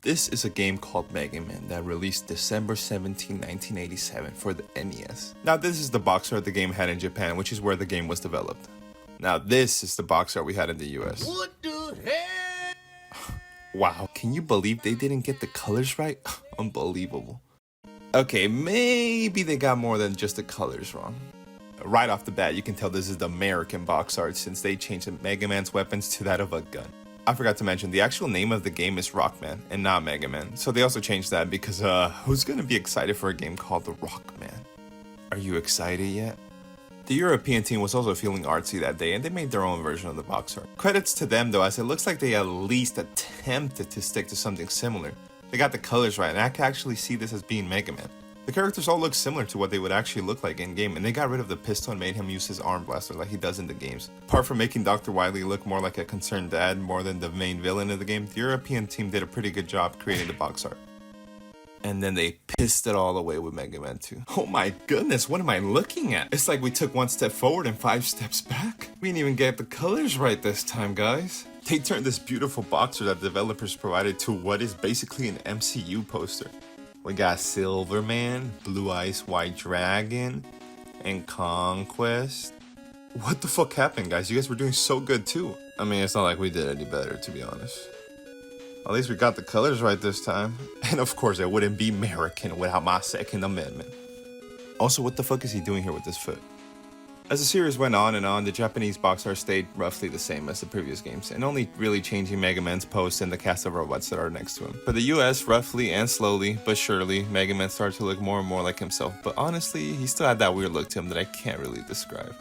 This is a game called Mega Man that released December 17, 1987 for the NES. Now this is the box art the game had in Japan, which is where the game was developed. Now this is the box art we had in the US. What the hell? Wow, can you believe they didn't get the colors right? Unbelievable. Okay, maybe they got more than just the colors wrong. Right off the bat, you can tell this is the American box art since they changed Mega Man's weapons to that of a gun. I forgot to mention, the actual name of the game is Rockman and not Mega Man. So they also changed that because who's gonna be excited for a game called the Rockman? Are you excited yet? The European team was also feeling artsy that day and they made their own version of the box art. Credits to them though, as it looks like they at least attempted to stick to something similar. They got the colors right and I can actually see this as being Mega Man. The characters all look similar to what they would actually look like in game, and they got rid of the pistol and made him use his arm blaster like he does in the games. Apart from making Dr. Wily look more like a concerned dad more than the main villain of the game, the European team did a pretty good job creating the box art. And then they pissed it all away with Mega Man 2. Oh my goodness, what am I looking at? It's like we took 1 step forward and 5 steps back. We didn't even get the colors right this time, guys. They turned this beautiful box art that the developers provided to what is basically an MCU poster. We got Silverman, Blue Eyes White Dragon, and Conquest. What the fuck happened, guys? You guys were doing so good too. I mean, it's not like we did any better, to be honest. At least we got the colors right this time. And of course, it wouldn't be American without my Second Amendment. Also, what the fuck is he doing here with this foot? As the series went on and on, the Japanese box art stayed roughly the same as the previous games, and only really changing Mega Man's pose and the cast of robots that are next to him. For the US, roughly and slowly, but surely, Mega Man started to look more and more like himself, but honestly, he still had that weird look to him that I can't really describe.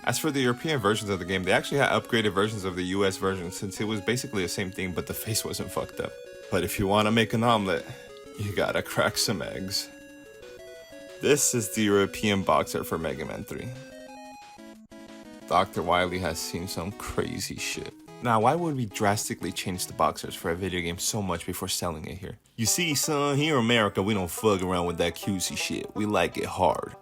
As for the European versions of the game, they actually had upgraded versions of the US version since it was basically the same thing, but the face wasn't fucked up. But if you want to make an omelet, you gotta crack some eggs. This is the European box art for Mega Man 3. Dr. Wily has seen some crazy shit. Now, why would we drastically change the box arts for a video game so much before selling it here? You see, son, here in America, we don't fuck around with that cutesy shit. We like it hard.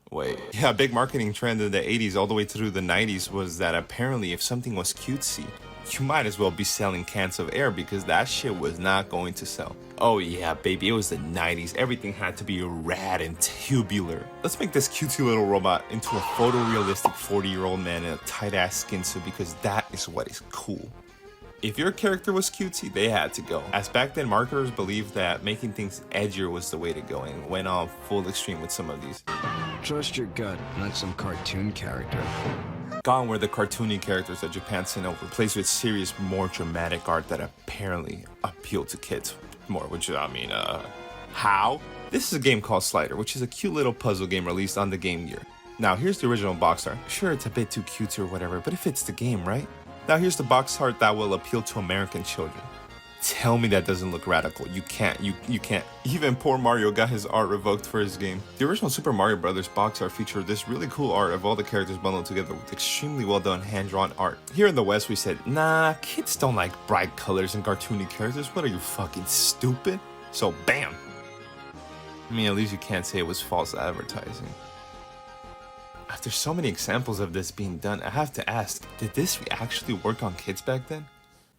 Wait. Yeah, a big marketing trend in the 80s all the way through the 90s was that apparently if something was cutesy, you might as well be selling cans of air because that shit was not going to sell. Oh yeah, baby, it was the 90s. Everything had to be rad and tubular. Let's make this cutesy little robot into a photorealistic 40-year-old man in a tight-ass skin suit because that is what is cool. If your character was cutesy, they had to go. As back then, marketers believed that making things edgier was the way to go and went on full extreme with some of these. Trust your gut, not some cartoon character. Gone were the cartoony characters that Japan sent over, replaced with serious, more dramatic art that apparently appealed to kids more, which, I mean, how? This is a game called Slider, which is a cute little puzzle game released on the Game Gear. Now, here's the original box art. Sure, it's a bit too cute or whatever, but it fits the game, right? Now, here's the box art that will appeal to American children. Tell me that doesn't look radical. You can't. You can't. Even poor Mario got his art revoked for his game. The original Super Mario Bros. Box art featured this really cool art of all the characters bundled together with extremely well done hand-drawn art. Here in the West, we said, nah, kids don't like bright colors and cartoony characters. What are you, fucking stupid? So, bam! I mean, at least you can't say it was false advertising. After so many examples of this being done, I have to ask, did this actually work on kids back then?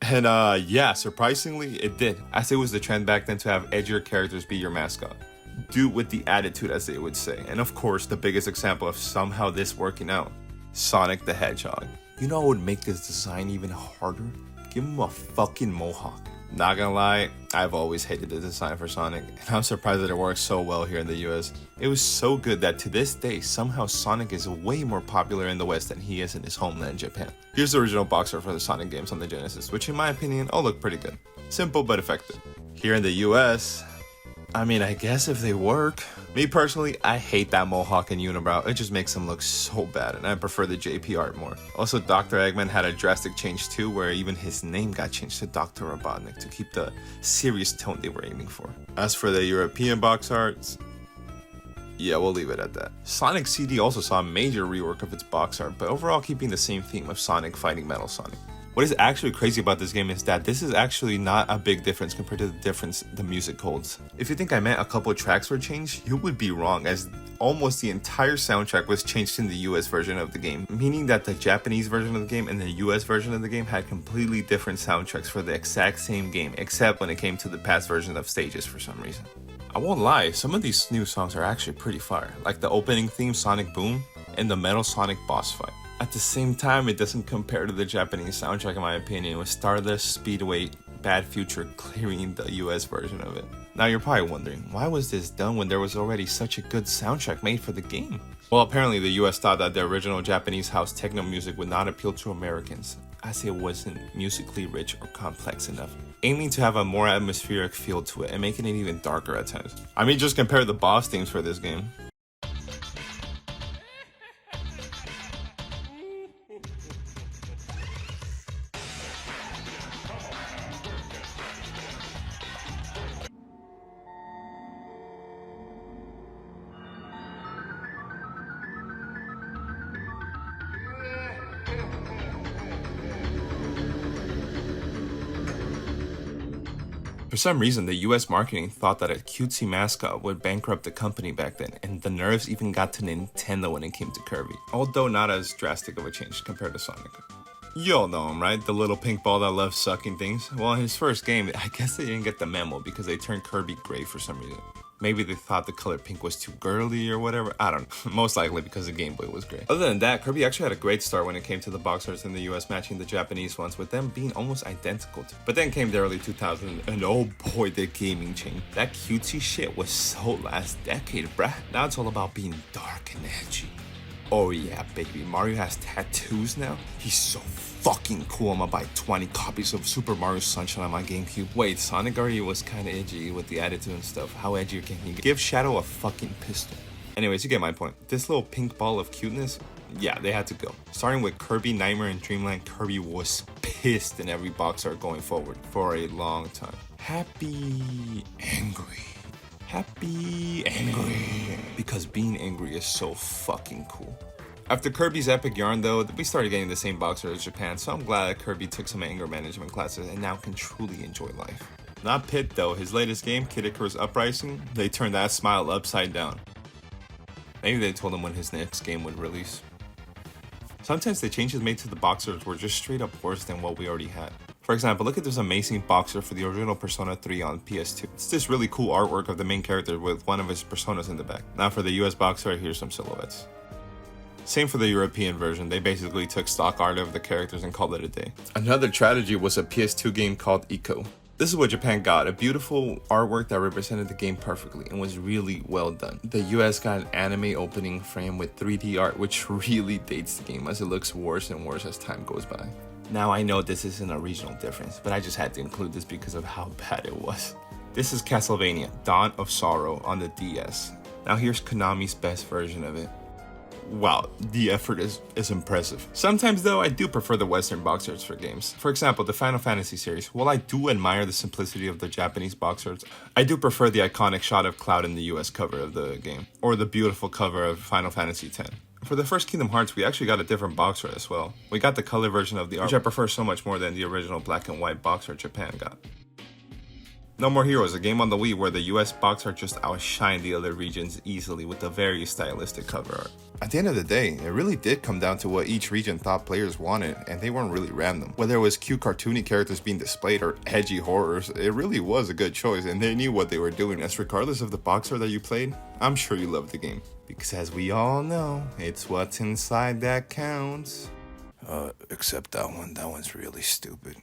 And yeah, surprisingly, it did, as it was the trend back then to have edgier characters be your mascot. Do with the attitude, as they would say. And of course, the biggest example of somehow this working out, Sonic the Hedgehog. You know what would make this design even harder? Give him a fucking mohawk. Not gonna lie, I've always hated the design for Sonic, and I'm surprised that it works so well here in the US. It was so good that to this day, somehow Sonic is way more popular in the West than he is in his homeland, Japan. Here's the original box art for the Sonic games on the Genesis, which in my opinion all look pretty good. Simple but effective. Here in the US, I mean, I guess if they work. Me personally, I hate that mohawk and unibrow. It just makes him look so bad, and I prefer the JP art more. Also, Dr. Eggman had a drastic change too, where even his name got changed to Dr. Robotnik to keep the serious tone they were aiming for. As for the European box arts, yeah, we'll leave it at that. Sonic CD also saw a major rework of its box art, but overall keeping the same theme of Sonic fighting Metal Sonic. What is actually crazy about this game is that this is actually not a big difference compared to the difference the music holds. If you think I meant a couple of tracks were changed, you would be wrong, as almost the entire soundtrack was changed in the US version of the game, meaning that the Japanese version of the game and the US version of the game had completely different soundtracks for the exact same game, except when it came to the past version of stages for some reason. I won't lie, some of these new songs are actually pretty fire, like the opening theme Sonic Boom and the Metal Sonic boss fight. At the same time, it doesn't compare to the Japanese soundtrack in my opinion, with Stardust, Speedway, Bad Future clearing the US version of it. Now you're probably wondering, why was this done when there was already such a good soundtrack made for the game? Well, apparently the US thought that the original Japanese house techno music would not appeal to Americans, as it wasn't musically rich or complex enough, aiming to have a more atmospheric feel to it and making it even darker at times. I mean, just compare the boss themes for this game. For some reason, the US marketing thought that a cutesy mascot would bankrupt the company back then, and the nerves even got to Nintendo when it came to Kirby, although not as drastic of a change compared to Sonic. You all know him, right? The little pink ball that loves sucking things. Well, in his first game, I guess they didn't get the memo because they turned Kirby gray for some reason. Maybe they thought the color pink was too girly or whatever, I don't know. Most likely because the Game Boy was gray. Other than that, Kirby actually had a great start when it came to the box arts in the US matching the Japanese ones, with them being almost identical to. But then came the early 2000s, and oh boy, the gaming changed. That cutesy shit was so last decade, bruh. Now it's all about being dark and edgy. Oh yeah, baby, Mario has tattoos now? He's so fucking cool. I'm gonna buy 20 copies of Super Mario Sunshine on my GameCube. Wait, Sonic already was kinda edgy with the attitude and stuff. How edgy can he get? Give Shadow a fucking pistol. Anyways, you get my point. This little pink ball of cuteness, yeah, they had to go. Starting with Kirby, Nightmare, and Dreamland, Kirby was pissed in every box art going forward for a long time. Happy, angry. Happy, angry. Because being angry is so fucking cool. After Kirby's epic yarn though, we started getting the same box art as Japan, so I'm glad that Kirby took some anger management classes and now can truly enjoy life. Not Pit though, his latest game, Kid Icarus Uprising, they turned that smile upside down. Maybe they told him when his next game would release. Sometimes the changes made to the box arts were just straight up worse than what we already had. For example, look at this amazing box art for the original Persona 3 on PS2. It's this really cool artwork of the main character with one of his personas in the back. Now for the US box art, here's some silhouettes. Same for the European version, they basically took stock art of the characters and called it a day. Another tragedy was a PS2 game called Ico. This is what Japan got, a beautiful artwork that represented the game perfectly and was really well done. The US got an anime opening frame with 3D art, which really dates the game as it looks worse and worse as time goes by. Now I know this isn't a regional difference, but I just had to include this because of how bad it was. This is Castlevania, Dawn of Sorrow on the DS. Now here's Konami's best version of it. Wow, the effort is impressive. Sometimes though, I do prefer the Western box arts for games. For example, the Final Fantasy series. While I do admire the simplicity of the Japanese box arts, I do prefer the iconic shot of Cloud in the US cover of the game, or the beautiful cover of Final Fantasy X. For the first Kingdom Hearts, we actually got a different box art as well. We got the color version of the art, which I prefer so much more than the original black and white box art Japan got. No More Heroes, a game on the Wii where the US box art just outshined the other regions easily with a very stylistic cover art. At the end of the day, it really did come down to what each region thought players wanted, and they weren't really random. Whether it was cute cartoony characters being displayed or edgy horrors, it really was a good choice, and they knew what they were doing, as regardless of the box art that you played, I'm sure you loved the game. Because as we all know, it's what's inside that counts. Except that one's really stupid.